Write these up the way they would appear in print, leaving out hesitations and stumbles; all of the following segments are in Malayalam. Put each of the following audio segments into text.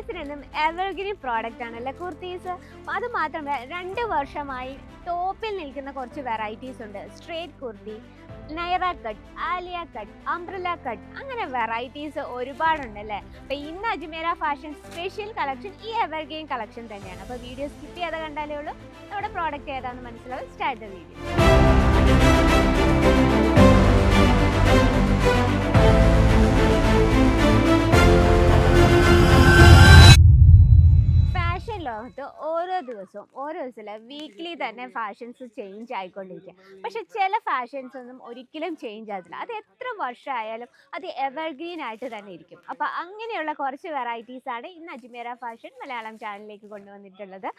ലേഡീസിനെന്നും എവർഗ്രീൻ പ്രോഡക്റ്റ് ആണല്ലേ കുർത്തീസ്. അത് മാത്രമല്ല 2 വർഷമായി ടോപ്പിൽ നിൽക്കുന്ന കുറച്ച് വെറൈറ്റീസ് ഉണ്ട്. Straight kurti, Naira cut, Alia cut, umbrella cut, അങ്ങനെ വെറൈറ്റീസ് ഒരുപാടുണ്ടല്ലേ. അപ്പോൾ ഇന്ന് അജ്മീറ ഫാഷൻ സ്പെഷ്യൽ കളക്ഷൻ ഈ എവർഗ്രീൻ കളക്ഷൻ തന്നെയാണ്. അപ്പോൾ വീഡിയോ സ്കിപ്പ് ചെയ്യാതെ കണ്ടാലേ ഉള്ളൂ നമ്മുടെ പ്രോഡക്റ്റ് ഏതാണെന്ന് മനസ്സിലാവും. Start the video. ലോകത്ത് ഓരോ ദിവസവും വീക്ക്ലി തന്നെ ഫാഷൻസ് ചേഞ്ച് ആയിക്കൊണ്ടിരിക്കുക. പക്ഷെ ചില ഫാഷൻസ് ഒന്നും ഒരിക്കലും ചേഞ്ച് ആകത്തില്ല. അത് എത്ര വർഷമായാലും അത് എവർഗ്രീൻ ആയിട്ട് തന്നെ ഇരിക്കും. അപ്പോൾ അങ്ങനെയുള്ള കുറച്ച് വെറൈറ്റീസാണ് ഇന്ന് അജ്മീറ ഫാഷൻ മലയാളം ചാനലിലേക്ക് കൊണ്ടുവന്നിട്ടുള്ളത്.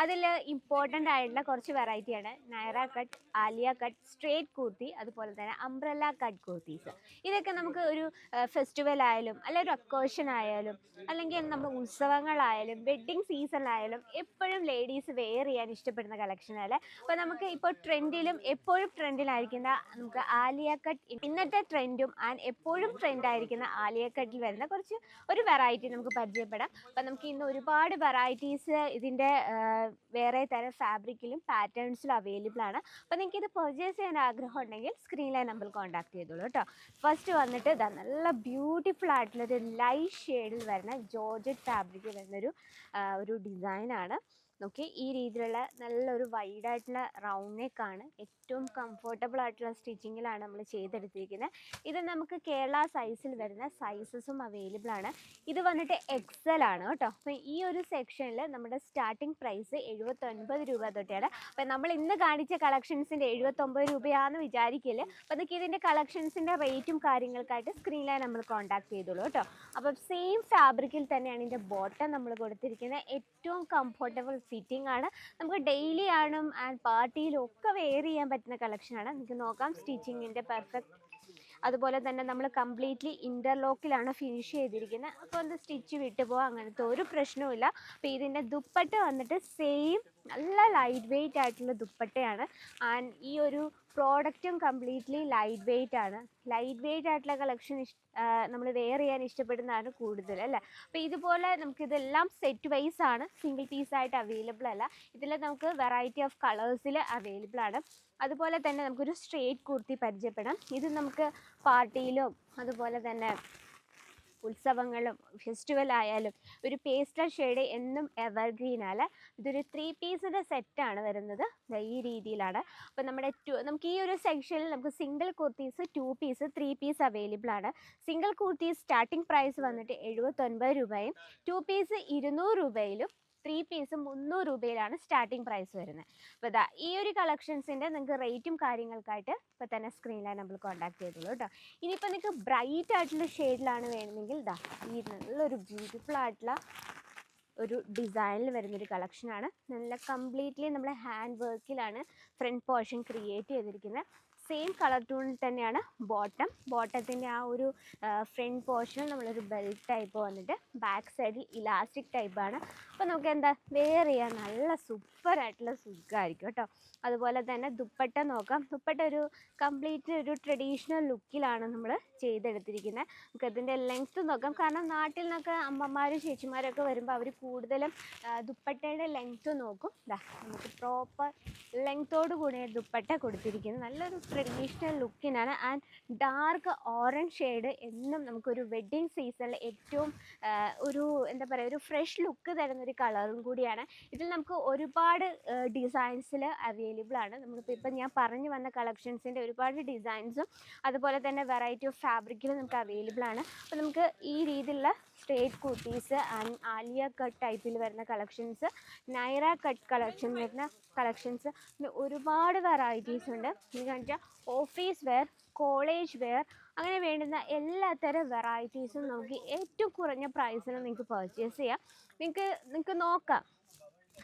അതിൽ ഇമ്പോർട്ടൻ്റ് ആയിട്ടുള്ള കുറച്ച് വെറൈറ്റിയാണ് Naira cut, Alia cut, straight kurti, അതുപോലെ തന്നെ അംബ്രല കട്ട് കുർത്തീസ്. ഇതൊക്കെ നമുക്ക് ഒരു ഫെസ്റ്റിവൽ ആയാലും അല്ലെങ്കിൽ ഒരു ഒക്കേഷൻ ആയാലും അല്ലെങ്കിൽ നമ്മുടെ ഉത്സവങ്ങളായാലും വെഡ്ഡിങ് സീസണിലായാലും എപ്പോഴും ലേഡീസ് വെയർ ചെയ്യാൻ ഇഷ്ടപ്പെടുന്ന കളക്ഷനല്ലേ. അപ്പോൾ നമുക്ക് ഇപ്പോൾ ട്രെൻഡിലും എപ്പോഴും ട്രെൻഡിലായിരിക്കുന്ന നമുക്ക് ആലിയ കട്ട്, ഇന്നത്തെ ട്രെൻഡും ആൻഡ് എപ്പോഴും ട്രെൻഡായിരിക്കുന്ന ആലിയ കട്ടിൽ വരുന്ന ഒരു വെറൈറ്റി നമുക്ക് പരിചയപ്പെടാം. അപ്പോൾ നമുക്ക് ഇന്ന് ഒരുപാട് വെറൈറ്റീസ് ഇതിൻ്റെ വേറെ തരം ഫാബ്രിക്കിലും പാറ്റേൺസിലും അവൈലബിൾ ആണ്. അപ്പോൾ നിങ്ങൾക്ക് ഇത് പർച്ചേസ് ചെയ്യാൻ ആഗ്രഹം ഉണ്ടെങ്കിൽ സ്ക്രീനിലെ നമ്പർ കോൺടാക്ട് ചെയ്തോളൂ കേട്ടോ. ഫസ്റ്റ് വന്നിട്ട് ഇതാ നല്ല ബ്യൂട്ടിഫുൾ ആയിട്ടുള്ളൊരു ലൈറ്റ് ഷെയ്ഡിൽ വരുന്ന ജോർജറ്റ് ഫാബ്രിക്കിൽ വരുന്നൊരു ഒരു ഡിസൈനാണ്. നോക്കി, ഈ രീതിയിലുള്ള നല്ലൊരു വൈഡായിട്ടുള്ള റൗണ്ട് നെക്കാണ്. ഏറ്റവും കംഫർട്ടബിൾ ആയിട്ടുള്ള സ്റ്റിച്ചിങ്ങിലാണ് നമ്മൾ ചെയ്തെടുത്തിരിക്കുന്നത്. ഇത് നമുക്ക് കേരള സൈസിൽ വരുന്ന സൈസസും അവൈലബിൾ ആണ്. ഇത് വന്നിട്ട് എക്സൽ ആണ് കേട്ടോ. അപ്പോൾ ഈ ഒരു സെക്ഷനിൽ നമ്മുടെ സ്റ്റാർട്ടിംഗ് പ്രൈസ് 79 രൂപ തൊട്ടാണ്. അപ്പോൾ നമ്മൾ ഇന്ന് കാണിച്ച കളക്ഷൻസിൻ്റെ 79 രൂപയാണെന്ന് വിചാരിക്കില്ല. അപ്പോൾ നമുക്ക് ഇതിൻ്റെ കളക്ഷൻസിൻ്റെ റേറ്റും കാര്യങ്ങൾക്കായിട്ട് സ്ക്രീനിലായി നമ്മൾ കോൺടാക്ട് ചെയ്തോളൂ കേട്ടോ. അപ്പോൾ സെയിം ഫാബ്രിക്കിൽ തന്നെയാണ് ഇതിൻ്റെ ബോട്ടം നമ്മൾ കൊടുത്തിരിക്കുന്നത്. ഏറ്റവും കംഫർട്ടബിൾ ഫിറ്റിംഗ് ആണ്. നമുക്ക് ഡെയിലി ആണും ആൻഡ് പാർട്ടിയിലും ഒക്കെ വെയർ ചെയ്യാൻ പറ്റുന്ന കളക്ഷനാണ്. നിങ്ങൾക്ക് നോക്കാം സ്റ്റിച്ചിങ്ങിൻ്റെ പെർഫെക്റ്റ്. അതുപോലെ തന്നെ നമ്മൾ കംപ്ലീറ്റ്ലി ഇൻ്റർലോക്കിലാണ് ഫിനിഷ് ചെയ്തിരിക്കുന്നത്. അപ്പോൾ അത് സ്റ്റിച്ച് വിട്ടുപോകാം, അങ്ങനത്തെ ഒരു പ്രശ്നവുമില്ല. അപ്പോൾ ഇതിൻ്റെ ദുപ്പട്ട വന്നിട്ട് സെയിം നല്ല ലൈറ്റ് വെയ്റ്റ് ആയിട്ടുള്ള ദുപ്പട്ടയാണ്. ആൻഡ് ഈ ഒരു പ്രോഡക്റ്റും കംപ്ലീറ്റ്ലി ലൈറ്റ് വെയ്റ്റ് ആണ്. ലൈറ്റ് വെയ്റ്റ് ആയിട്ടുള്ള കളക്ഷൻ നമ്മൾ വെയർ ചെയ്യാൻ ഇഷ്ടപ്പെടുന്നതാണ് കൂടുതൽ അല്ലേ. അപ്പോൾ ഇതുപോലെ നമുക്കിതെല്ലാം സെറ്റ് വൈസ് ആണ്, സിംഗിൾ പീസായിട്ട് അവൈലബിൾ അല്ല. ഇതിൽ നമുക്ക് വെറൈറ്റി ഓഫ് കളേഴ്സിൽ അവൈലബിൾ ആണ്. അതുപോലെ തന്നെ നമുക്കൊരു സ്ട്രേറ്റ് കുർത്തി പരിചയപ്പെടാം. ഇത് നമുക്ക് പാർട്ടിയിലും അതുപോലെ തന്നെ ഉത്സവങ്ങളും ഫെസ്റ്റിവൽ ആയാലും ഒരു പേസ്റ്റൽ ഷെയ്ഡ് എന്നും എവർഗ്രീനാണ്. ഇതൊരു 3 പീസിൻ്റെ സെറ്റാണ് വരുന്നത്. ഈ രീതിയിലാണ്. അപ്പോൾ നമുക്ക് ഈ ഒരു സെക്ഷനിൽ നമുക്ക് single kurtis 2 piece 3 piece available ആണ്. സിംഗിൾ കുർത്തീസ് സ്റ്റാർട്ടിംഗ് പ്രൈസ് വന്നിട്ട് 79 രൂപയും 2 പീസ് 200 രൂപയിലും 3 പീസ് 300 രൂപയിലാണ് സ്റ്റാർട്ടിംഗ് പ്രൈസ് വരുന്നത്. അപ്പോൾ ഇതാ ഈ ഒരു കളക്ഷൻസിൻ്റെ നിങ്ങൾക്ക് റേറ്റും കാര്യങ്ങൾക്കായിട്ട് ഇപ്പോൾ തന്നെ സ്ക്രീനിലാണ് നമ്മൾ കോൺടാക്ട് ചെയ്തോളൂ കേട്ടോ. ഇനിയിപ്പോൾ നിങ്ങൾക്ക് ബ്രൈറ്റ് ആയിട്ടുള്ള ഷെയ്ഡിലാണ് വേണമെങ്കിൽ ഇതാ ഈ നല്ലൊരു ബ്യൂട്ടിഫുൾ ആയിട്ടുള്ള ഒരു ഡിസൈനിൽ വരുന്നൊരു കളക്ഷനാണ്. നല്ല കംപ്ലീറ്റ്ലി നമ്മൾ ഹാൻഡ് വർക്കിലാണ് ഫ്രണ്ട് പോർഷൻ ക്രിയേറ്റ് ചെയ്തിരിക്കുന്നത്. സെയിം കളർ ടൂണിൽ തന്നെയാണ് ബോട്ടത്തിൻ്റെ ആ ഒരു ഫ്രണ്ട് പോർഷനിൽ നമ്മളൊരു ബെൽറ്റ് ടൈപ്പ് വന്നിട്ട് ബാക്ക് സൈഡിൽ ഇലാസ്റ്റിക് ടൈപ്പാണ്. അപ്പോൾ നമുക്ക് എന്താ വെയർ ചെയ്യാൻ നല്ല സൂപ്പറായിട്ടുള്ള സുഖമായിരിക്കും കേട്ടോ. അതുപോലെ തന്നെ ദുപ്പട്ട നോക്കാം. ദുപ്പട്ട ഒരു കംപ്ലീറ്റ് ഒരു ട്രഡീഷണൽ ലുക്കിലാണ് നമ്മൾ ചെയ്തെടുത്തിരിക്കുന്നത്. നമുക്ക് അതിൻ്റെ ലെങ്ത്ത് നോക്കാം. കാരണം നാട്ടിൽ നിന്നൊക്കെ അമ്മമാരും ചേച്ചിമാരൊക്കെ വരുമ്പോൾ അവർ കൂടുതലും ദുപ്പട്ടയുടെ ലെങ്ത്ത് നോക്കും. നമുക്ക് പ്രോപ്പർ ലെങ്ത്തോട് കൂടിയ ദുപ്പട്ട കൊടുത്തിരിക്കുന്നത് നല്ലൊരു ട്രഡീഷണൽ ലുക്കിനാണ്. ആൻഡ് ഡാർക്ക് ഓറഞ്ച് ഷെയ്ഡ് എന്നും നമുക്കൊരു വെഡ്ഡിങ് സീസണിൽ ഏറ്റവും എന്താ പറയുക ഒരു ഫ്രഷ് ലുക്ക് തരുന്നൊരു കളറും കൂടിയാണ്. ഇതിൽ നമുക്ക് ഒരുപാട് ഡിസൈൻസിൽ അവൈലബിൾ ആണ്. ഇപ്പം ഞാൻ പറഞ്ഞു വന്ന കളക്ഷൻസിൻ്റെ ഒരുപാട് ഡിസൈൻസും അതുപോലെ തന്നെ വെറൈറ്റി ഓഫ് ഫാബ്രിക്കിലും നമുക്ക് അവൈലബിൾ ആണ്. അപ്പോൾ നമുക്ക് ഈ രീതിയിലുള്ള straight kurtis and Alia cut ടൈപ്പിൽ വരുന്ന കളക്ഷൻസ്, നൈറ കട്ട് കളക്ഷൻ വരുന്ന കളക്ഷൻസ്, പിന്നെ ഒരുപാട് വെറൈറ്റീസ് ഉണ്ട്. എന്ന് വെച്ചാൽ ഓഫീസ് വെയർ, കോളേജ് വെയർ, അങ്ങനെ വേണ്ടുന്ന എല്ലാത്തരം വെറൈറ്റീസും നമുക്ക് ഏറ്റവും കുറഞ്ഞ പ്രൈസിൽ നിങ്ങൾക്ക് പർച്ചേസ് ചെയ്യാം. നിങ്ങൾക്ക് നോക്കാം.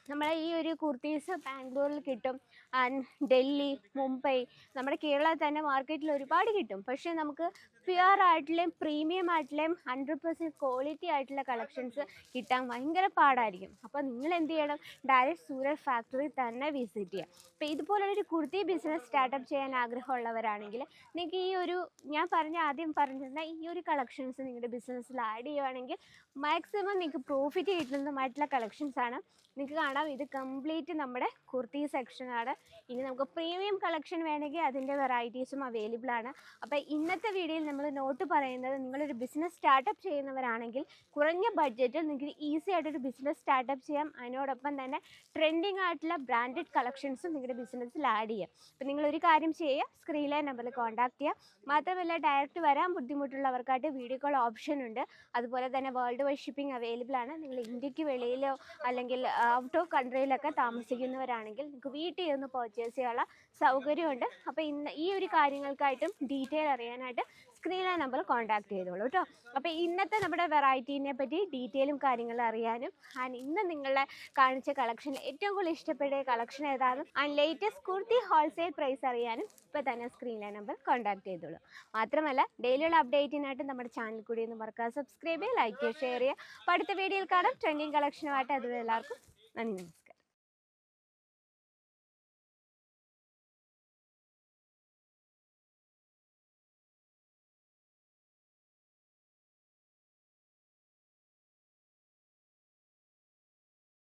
നമ്മളെ ഈ ഒരു കുർത്തീസ് ബാംഗ്ലൂരിൽ കിട്ടും, ആൻഡ് ഡൽഹി, മുംബൈ, നമ്മുടെ കേരളത്തിൽ തന്നെ മാർക്കറ്റിൽ ഒരുപാട് കിട്ടും. പക്ഷേ നമുക്ക് പ്യുവർ ആയിട്ടുള്ളയും പ്രീമിയം ആയിട്ടുള്ളയും 100% ക്വാളിറ്റി ആയിട്ടുള്ള കളക്ഷൻസ് കിട്ടാൻ ഭയങ്കര പാടായിരിക്കും. അപ്പോൾ നിങ്ങൾ എന്ത് ചെയ്യണം, ഡയറക്റ്റ് സൂരത് ഫാക്ടറി തന്നെ വിസിറ്റ് ചെയ്യുക. അപ്പോൾ ഇതുപോലുള്ളൊരു കുർത്തി ബിസിനസ് സ്റ്റാർട്ടപ്പ് ചെയ്യാൻ ആഗ്രഹമുള്ളവരാണെങ്കിൽ നിങ്ങൾക്ക് ഈ ഒരു ഞാൻ ആദ്യം പറഞ്ഞിരുന്ന ഈ ഒരു കളക്ഷൻസ് നിങ്ങളുടെ ബിസിനസ്സിൽ ആഡ് ചെയ്യുകയാണെങ്കിൽ മാക്സിമം നിങ്ങൾക്ക് പ്രോഫിറ്റ് കിട്ടുന്നതുമായിട്ടുള്ള കളക്ഷൻസാണ്. നിങ്ങൾക്ക് കാണാം ഇത് കംപ്ലീറ്റ് നമ്മുടെ കുർത്തി സെക്ഷനാണ്. ഇനി നമുക്ക് പ്രീമിയം കളക്ഷൻ വേണമെങ്കിൽ അതിൻ്റെ വെറൈറ്റീസും അവൈലബിൾ ആണ്. അപ്പോൾ ഇന്നത്തെ വീഡിയോയിൽ നമ്മൾ നോട്ട് പറയുന്നത്, നിങ്ങളൊരു ബിസിനസ് സ്റ്റാർട്ടപ്പ് ചെയ്യുന്നവരാണെങ്കിൽ കുറഞ്ഞ ബഡ്ജറ്റിൽ നിങ്ങൾക്ക് ഈസി ആയിട്ടൊരു ബിസിനസ് സ്റ്റാർട്ടപ്പ് ചെയ്യാം. അതിനോടൊപ്പം തന്നെ ട്രെൻഡിങ് ആയിട്ടുള്ള ബ്രാൻഡഡ് കളക്ഷൻസും നിങ്ങളുടെ ബിസിനസ്സിൽ ആഡ് ചെയ്യാം. അപ്പോൾ നിങ്ങളൊരു കാര്യം ചെയ്യുക, സ്ക്രീനിലെ നമ്പറിൽ കോൺടാക്ട് ചെയ്യുക. മാത്രമല്ല ഡയറക്റ്റ് വരാൻ ബുദ്ധിമുട്ടുള്ളവർക്കായിട്ട് വീഡിയോ കോൾ ഓപ്ഷൻ ഉണ്ട്. അതുപോലെ തന്നെ വേൾഡ് വൈഡ് ഷിപ്പിംഗ് അവൈലബിൾ ആണ്. നിങ്ങൾ ഇന്ത്യക്ക് വെളിയിലോ അല്ലെങ്കിൽ ഔട്ട് ഓഫ് കൺട്രിയിലൊക്കെ താമസിക്കുന്നവരാണെങ്കിൽ നിങ്ങൾക്ക് വീട്ടിൽ നിന്ന് പർച്ചേസ് ചെയ്യാനുള്ള സൗകര്യമുണ്ട്. അപ്പോൾ ഈ ഒരു കാര്യങ്ങൾക്കായിട്ടും ഡീറ്റെയിൽ അറിയാനായിട്ട് സ്ക്രീനിലെ നമ്പർ കോൺടാക്ട് ചെയ്തോളൂ കേട്ടോ. അപ്പോൾ ഇന്നത്തെ നമ്മുടെ വെറൈറ്റീനെ പറ്റി ഡീറ്റെയിലും കാര്യങ്ങളും അറിയാനും ഇന്ന് നിങ്ങളെ കാണിച്ച കളക്ഷനിൽ ഏറ്റവും കൂടുതൽ ഇഷ്ടപ്പെട്ട കളക്ഷൻ ഏതാണ് and latest kurti wholesale price അറിയാനും ഇപ്പോൾ തന്നെ സ്ക്രീനിലെ നമ്പർ കോൺടാക്ട് ചെയ്തോളൂ. മാത്രമല്ല ഡെയിലിയുള്ള അപ്ഡേറ്റിനായിട്ട് നമ്മുടെ ചാനൽ കൂടി ഒന്ന് മറക്കാതെ സബ്സ്ക്രൈബ് ചെയ്യുക, ലൈക്ക് ചെയ്യുക, ഷെയർ ചെയ്യുക. അപ്പോൾ അടുത്ത വീഡിയോയിൽ കാണാം ട്രെൻഡിങ് കളക്ഷനുമായിട്ട്. അതുവരെ എല്ലാവർക്കും നന്ദി.